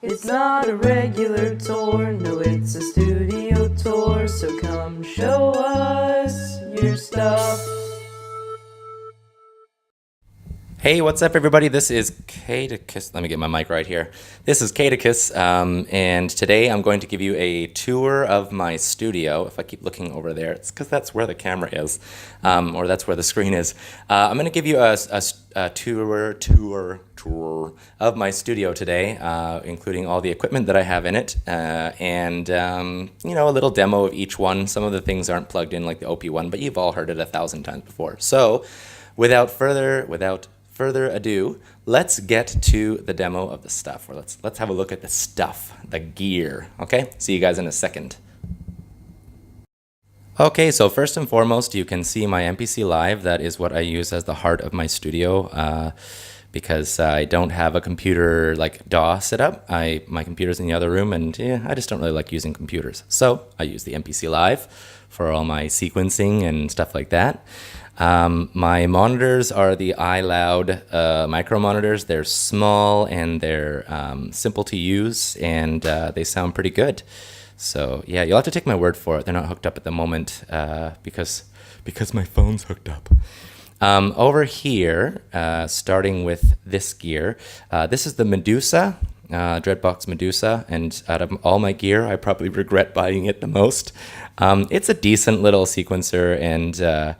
It's not a regular tour, no, it's a studio tour, so come show us your stuff. Hey, what's up, everybody? This is Caidicus. Let me get my mic right here. This is Caidicus, and today I'm going to give you a tour of my studio. If I keep looking over there, it's because that's where the camera is, or that's where the screen is. I'm going to give you a tour of my studio today, including all the equipment that I have in it, and a little demo of each one. Some of the things aren't plugged in like the OP one, but you've all heard it 1,000 times before. So, without further ado, let's get to the demo of the stuff, or let's have a look at the stuff, the gear. Okay, see you guys in a second. Okay, so first and foremost, you can see my MPC Live. That is what I use as the heart of my studio, because I don't have a computer like DAW set up. My computer's in the other room, and I just don't really like using computers. So I use the MPC Live for all my sequencing and stuff like that. My monitors are the iLoud micro monitors. They're small and they're simple to use, and they sound pretty good. So yeah, you'll have to take my word for it. They're not hooked up at the moment because my phone's hooked up. Over here, starting with this gear, this is the Medusa, Dreadbox Medusa, and out of all my gear, I probably regret buying it the most. It's a decent little sequencer and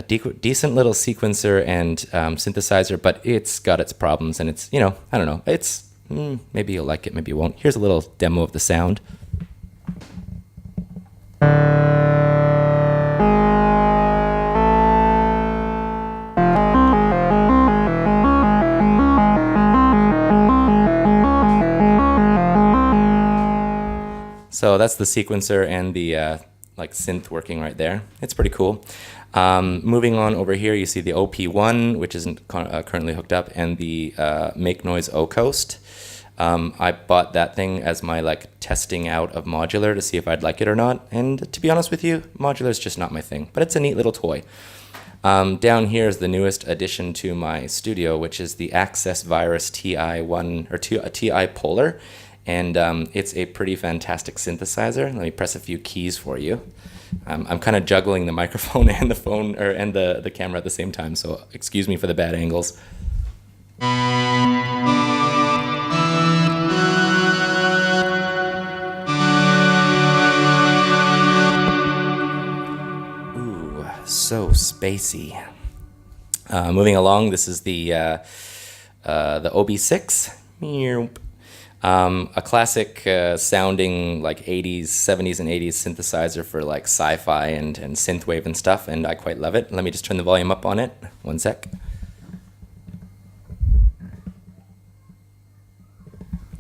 decent little sequencer and synthesizer, but it's got its problems, and it's, I don't know, it's, maybe you'll like it, maybe you won't. Here's a little demo of the sound. So that's the sequencer and the like synth working right there. It's pretty cool. Moving on over here, you see the OP1, which isn't currently hooked up, and the Make Noise O-Coast. I bought that thing as my testing out of modular to see if I'd like it or not. And to be honest with you, modular is just not my thing, but it's a neat little toy. Down here is the newest addition to my studio, which is the Access Virus TI1 or TI Polar. And it's a pretty fantastic synthesizer. Let me press a few keys for you. I'm kind of juggling the microphone and the phone, and the camera at the same time, so excuse me for the bad angles. Ooh, so spacey. Moving along, this is the OB6. A classic sounding 80s, 70s, and 80s synthesizer for sci-fi and synthwave and stuff, and I quite love it. Let me just turn the volume up on it. One sec.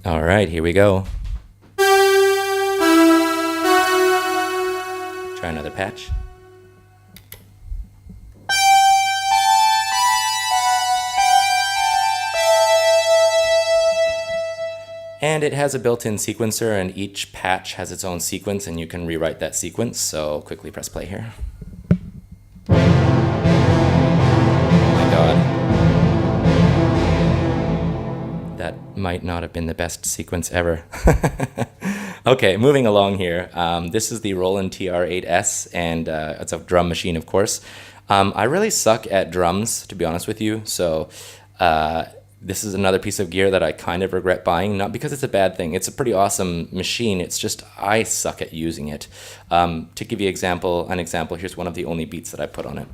All right, here we go. Try another patch. And it has a built-in sequencer, and each patch has its own sequence, and you can rewrite that sequence. So quickly press play here. Oh my god. That might not have been the best sequence ever. Okay, moving along here. This is the Roland TR-8S, and it's a drum machine, of course. I really suck at drums, to be honest with you, so this is another piece of gear that I kind of regret buying, not because it's a bad thing. It's a pretty awesome machine. It's just I suck at using it. To give you an example, here's one of the only beats that I put on it.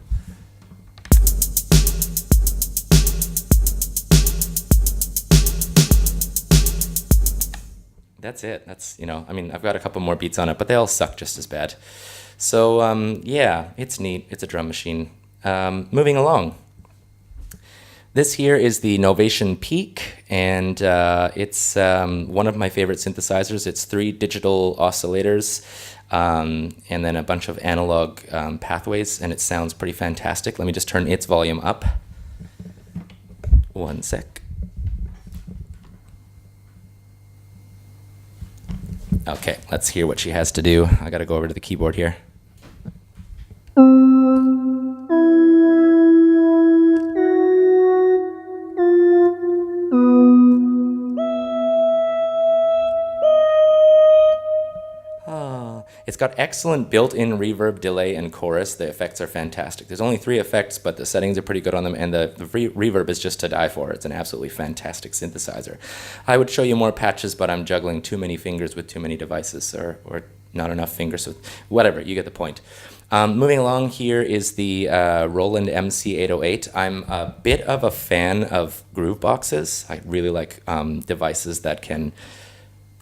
That's it. That's, I've got a couple more beats on it, but they all suck just as bad. So, yeah, it's neat. It's a drum machine. Moving along. This here is the Novation Peak, and it's one of my favorite synthesizers. It's 3 digital oscillators and then a bunch of analog pathways, and it sounds pretty fantastic. Let me just turn its volume up. One sec. Okay, let's hear what she has to do. I gotta go over to the keyboard here. It's got excellent built-in reverb, delay, and chorus. The effects are fantastic. There's only 3 effects, but the settings are pretty good on them, and the reverb is just to die for. It's an absolutely fantastic synthesizer. I would show you more patches, but I'm juggling too many fingers with too many devices, or not enough fingers with whatever. You get the point. Moving along, here is the Roland MC808. I'm a bit of a fan of groove boxes. I really like devices that can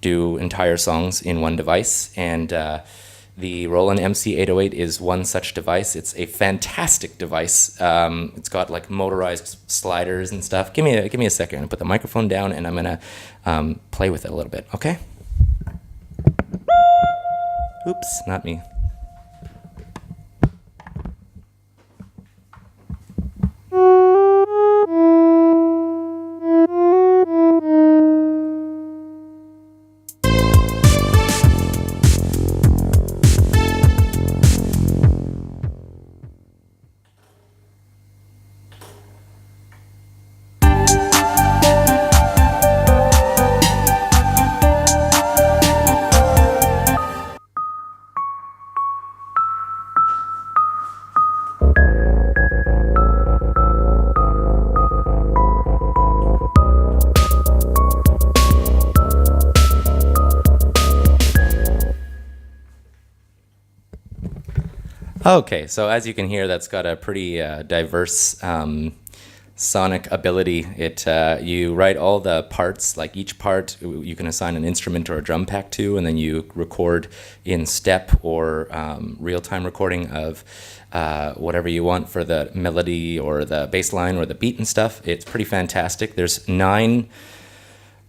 do entire songs in one device, and the Roland MC808 is one such device. It's a fantastic device. It's got like motorized sliders and stuff. Give me a second. I'm gonna put the microphone down and I'm gonna play with it a little bit. Okay? Oops, not me. Okay, so as you can hear, that's got a pretty diverse sonic ability. You write all the parts, like each part you can assign an instrument or a drum pack to, and then you record in step or real-time recording of whatever you want for the melody or the bass line or the beat and stuff. It's pretty fantastic. There's 8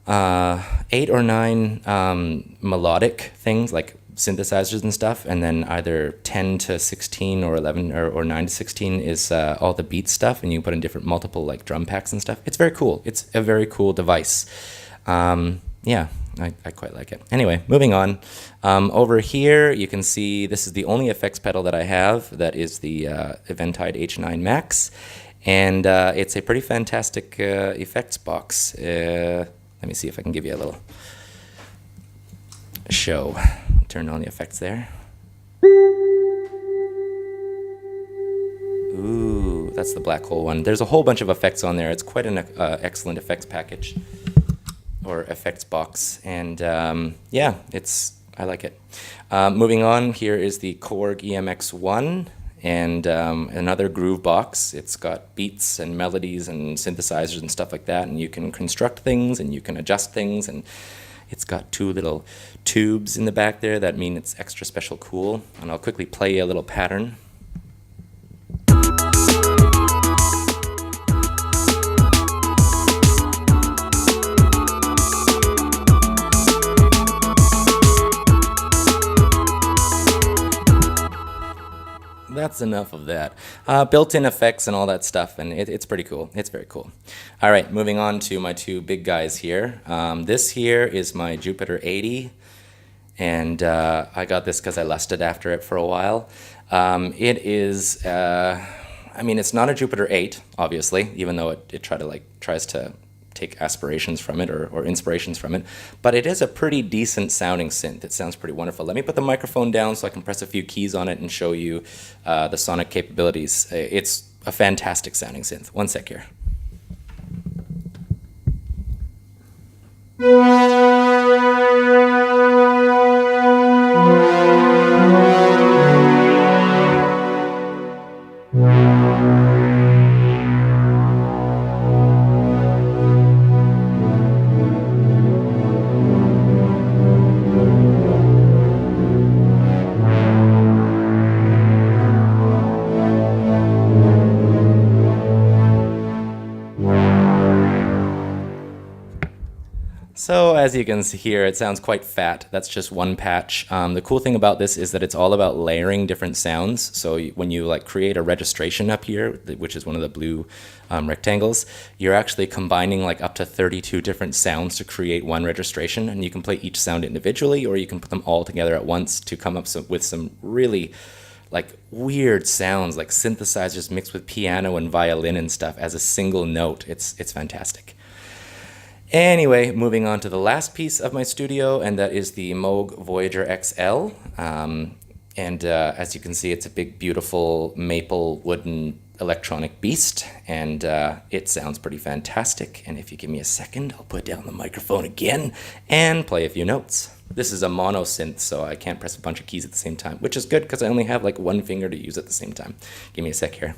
or 9 melodic things, like synthesizers and stuff, and then either 10 to 16 or 11 or 9 to 16 is all the beat stuff, and you put in different multiple like drum packs and stuff. It's very cool. It's a very cool device. Yeah, I quite like it. Anyway, moving on. Over here you can see this is the only effects pedal that I have. That is the Eventide H9 Max, and it's a pretty fantastic effects box. Let me see if I can give you a little show. Turn on the effects there. Ooh, that's the black hole one. There's a whole bunch of effects on there. It's quite an excellent effects package or effects box, and yeah, I like it. Moving on, here is the Korg EMX1 and another groove box. It's got beats and melodies and synthesizers and stuff like that, and you can construct things and you can adjust things, and it's got 2 little tubes in the back there that mean it's extra special cool. And I'll quickly play you a little pattern. That's enough of that. Built-in effects and all that stuff, and it's pretty cool. It's very cool. All right, moving on to my 2 big guys here. This here is my Jupiter 80, and I got this because I lusted after it for a while. It is, I mean, it's not a Jupiter 8, obviously, even though it tries to take aspirations from it or inspirations from it, but it is a pretty decent sounding synth. It sounds pretty wonderful. Let me put the microphone down so I can press a few keys on it and show you the sonic capabilities. It's a fantastic sounding synth. One sec here. So as you can see here, it sounds quite fat. That's just one patch. The cool thing about this is that it's all about layering different sounds. So when you like create a registration up here, which is one of the blue rectangles, you're actually combining like up to 32 different sounds to create one registration, and you can play each sound individually, or you can put them all together at once to come up with some really like weird sounds, like synthesizers mixed with piano and violin and stuff as a single note. It's fantastic. Anyway, moving on to the last piece of my studio, and that is the Moog Voyager XL. As you can see, it's a big, beautiful maple wooden electronic beast, and it sounds pretty fantastic. And if you give me a second, I'll put down the microphone again and play a few notes. This is a mono synth, so I can't press a bunch of keys at the same time, which is good because I only have like one finger to use at the same time. Give me a sec here.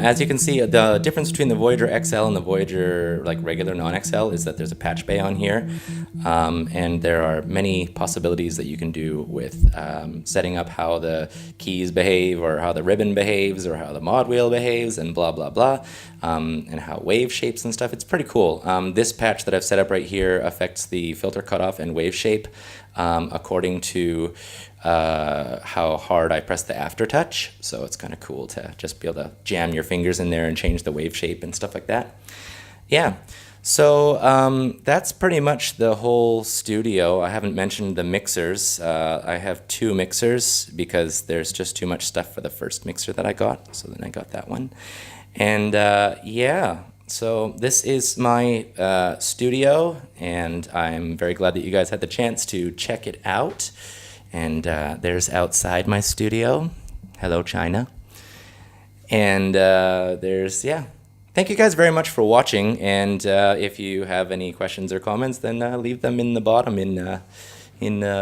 As you can see, the difference between the Voyager XL and the Voyager like regular non-XL is that there's a patch bay on here, and there are many possibilities that you can do with setting up how the keys behave, or how the ribbon behaves, or how the mod wheel behaves, and blah blah blah, and how wave shapes and stuff. It's pretty cool. This patch that I've set up right here affects the filter cutoff and wave shape according to how hard I press the aftertouch. So it's kind of cool to just be able to jam your fingers in there and change the wave shape and stuff like that. Yeah, so that's pretty much the whole studio. I haven't mentioned the mixers. I have 2 mixers because there's just too much stuff for the first mixer that I got, so then I got that one. And yeah, so this is my studio, and I'm very glad that you guys had the chance to check it out. And there's outside my studio. Hello, China. And there's, yeah. Thank you guys very much for watching. And if you have any questions or comments, then leave them in the bottom in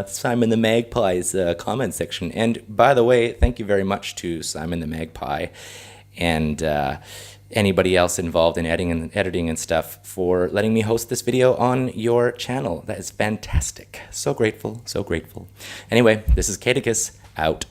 Simon the Magpie's comment section. And by the way, thank you very much to Simon the Magpie and anybody else involved in editing and stuff for letting me host this video on your channel. That is fantastic. So grateful, so grateful. Anyway, this is Caidicus, out.